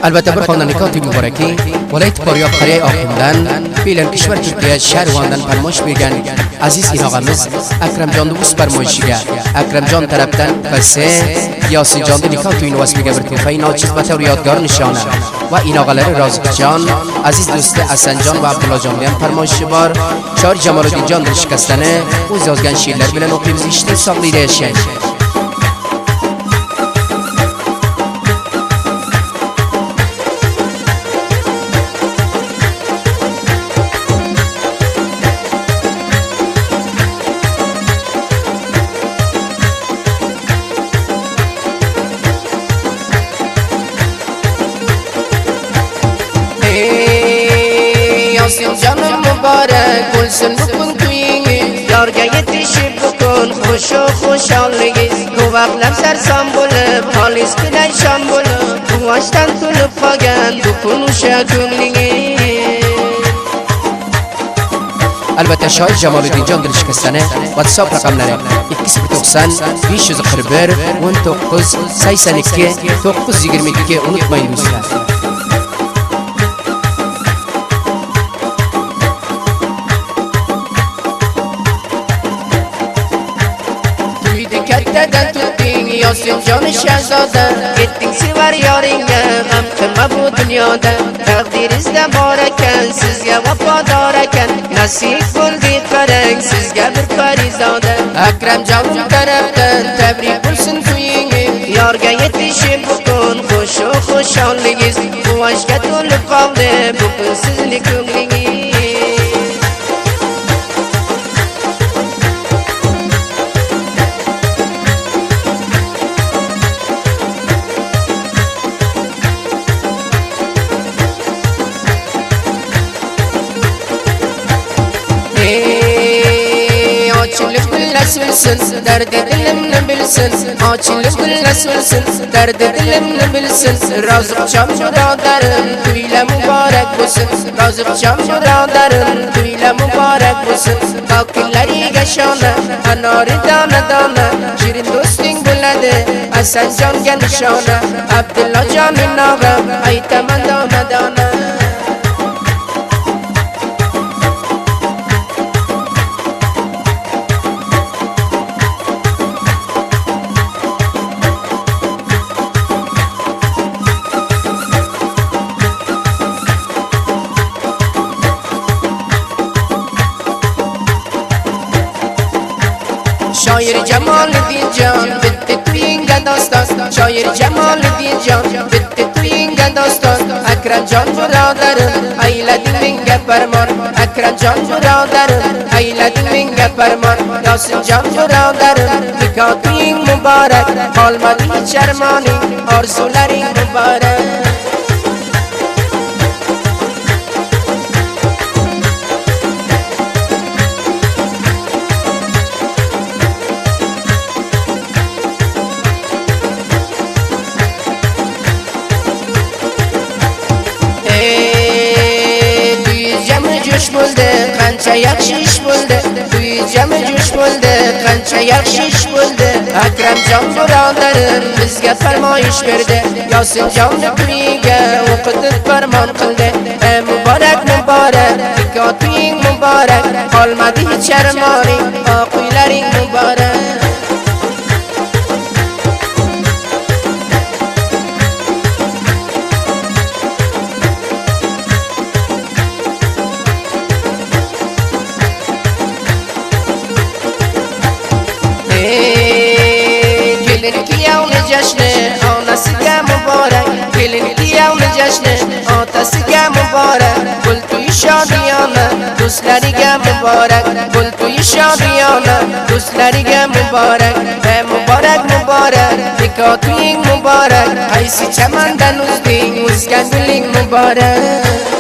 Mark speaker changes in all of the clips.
Speaker 1: البته بر خواندن نکات مبارکی ولایت فاریاب قریه آخوندن فعلا کشور ترکیه شهر واندن فرمایش میگن عزیز این آقامız اکرم جان دوست فرمایشیگه اکرم جان طرفتن پسه یاسین جان نکات این واسه میگه برتون فین آچیز بته و یادگار نشانه و این آقالر رازق جان عزیز دوست حسن جان و عبدالله جان بیان فرمایش بار چهار جمال الدین جان در شکستنه و زازگن شیرلر بلن و قیمزیشتی ساقلی ریشه
Speaker 2: یاسین جانم مبارک گلسن بکن توی یارگه یتیشی بکن خوش و خوشحالگیز گو اقلم سرسان بولب حالیز کنن شان بولب دواشتن طلب خواگن بکن و شکونگی
Speaker 1: البته شاید جمال الدین جان در شکستنه واتساپ رقم نره 290 541 19 82 922 unutmayın dostlar.
Speaker 2: Kattadan tutding Yosin joni shahzoda ketding sevar yoringga g'am qilma bu dunyoda taqdiringizda bor ekan sizga vafodor ekan nasib bo'ldi qarang sizga bir parizoda Akramjonim tarafdan tabrik bo'lsin to'yingiz yorga yetishib bugun xush xushonligingiz quvonchga to'lib qoldi bugun sizning ko'nglingiz bilsin derdi dilimni bilsin ochilib gullas bilsin derdi dilimni bilsin roziqjon birodarim to'yla muborak bo'lsin roziqjon birodarim to'yla muborak bo'lsin tokinlariga shona anori dona dona shirin do'sting bo'ladi Hasanjonga nishona Abdullo jonin og'am aytaman dona dona شایر جمالالدین جان bitti to'yingga doston shoir Jamoliddin jon bitti to'yingga doston Akramjon birodarim aylading menga farmon Akramjon birodarim aylading menga farmon Yosinjon birodarim nikoh to'ying muborak qolmadi hech armoning orzularing muborak bo'ldi qancha yaxshi ish bo'ldi uy jami jo'sh bo'ldi qancha yaxshi ish bo'ldi Akramjon birodarim bizga farmoyish berdi Yosinjonni to'yiga o'qitib farmon qildi muborak muborak nikoh to'ying muborak qolmadi hech armoning oq uylaring muborak Gelin kiyavni jashni onasiga muborak Gelin kiyavni jashni otasiga muborak Gul to'yi shodiyona do'stlariga muborak Gul to'yi shodiyona do'stlariga muborak muborak muborak nikoh to'ying muborak qaysi chamandan uzding o'zgan guling muborak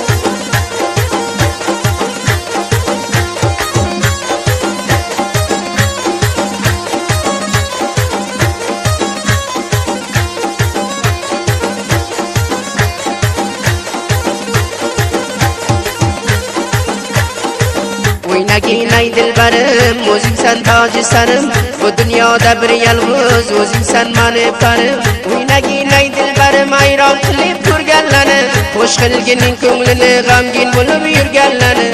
Speaker 2: O'ynagin dilbarim o'zingsan toji sarim bu dunyoda bir yolg'iz o'zingsan mani parim O'ynagin dilbarim ayron qilib turganlar Hoş qilginin ko'nglini g'amgin bo'lib yurganlarni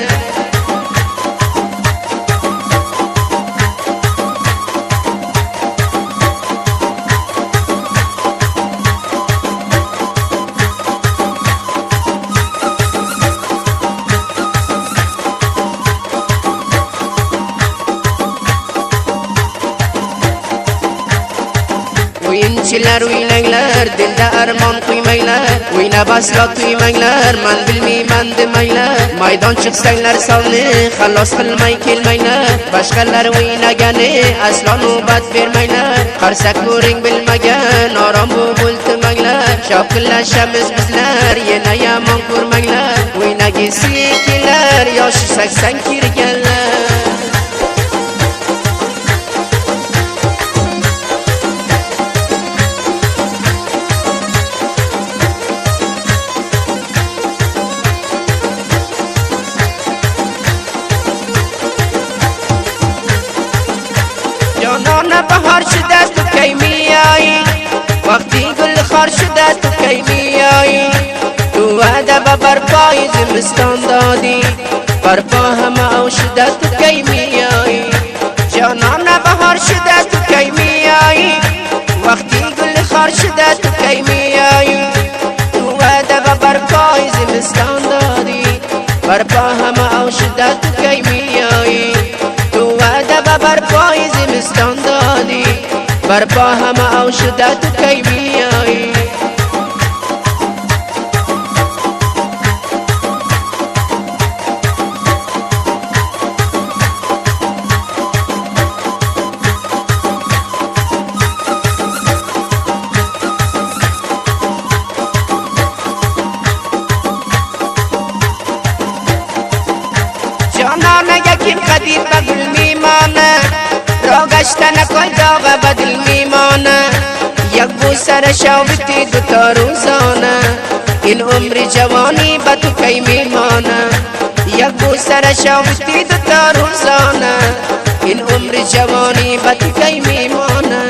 Speaker 2: O'yinchilar o'ynanglar, dilda armon qo'ymanglar, o'ynab aslo to'ymanglar, men bilmayman demanglar. Maydon chiqsanglar savni, xalos qilmay kelmanglar. Boshqalar o'ynagani aslo navbat bermanglar. Qarsak ko'ring bilmagan, orom bo'ltimanglar. Shavqinlashamiz bizlar, yana yomon ko'rmanglar. O'ynagisi kelar, yoshi 80 kirganlar. جانانه بهار شده تو کی میایی وقتی گل خار شده تو کی میایی تو وعده به برپای زمستان دادی برپا همه او شده تو کی میایی جانانه بهار شده تو کی میایی وقتی گل خار شده تو کی میایی تو وعده به برپای زمستان دادی برپا همه او شده تو کی میایی برپای زمستان دادی برپا همه او شده تو کی میایی جانانه یکیم قدیر بگل میمانه را گشتن کل داغ بدل میمانه یک بو سر شوبتی دوتا روزانه این عمر جوانی با تو کی میمانه یک بو سر شوبتی دوتا روزانه این عمر جوانی با تو کی میمانه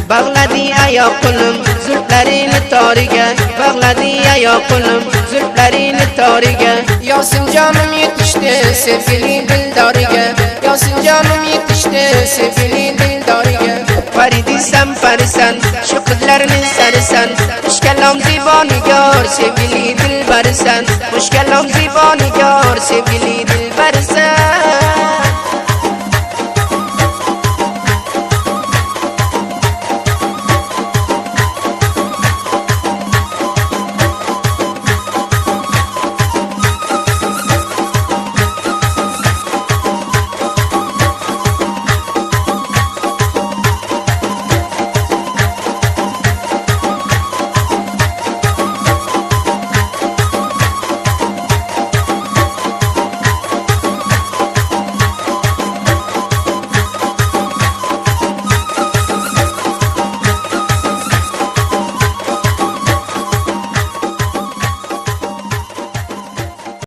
Speaker 2: Bağladı ya kulum zülflerini tarihe Bağladı ya kulum zülflerini tarihe Yasin canım yetişti sevgili dildarihe Yasin canım yetişti sevgili dildarihe Faridi sen farisan şu kızlarını sarısan Hoş kelam zibanigar sevgili dilberisan Hoş kelam zibanigar sevgili dilberisan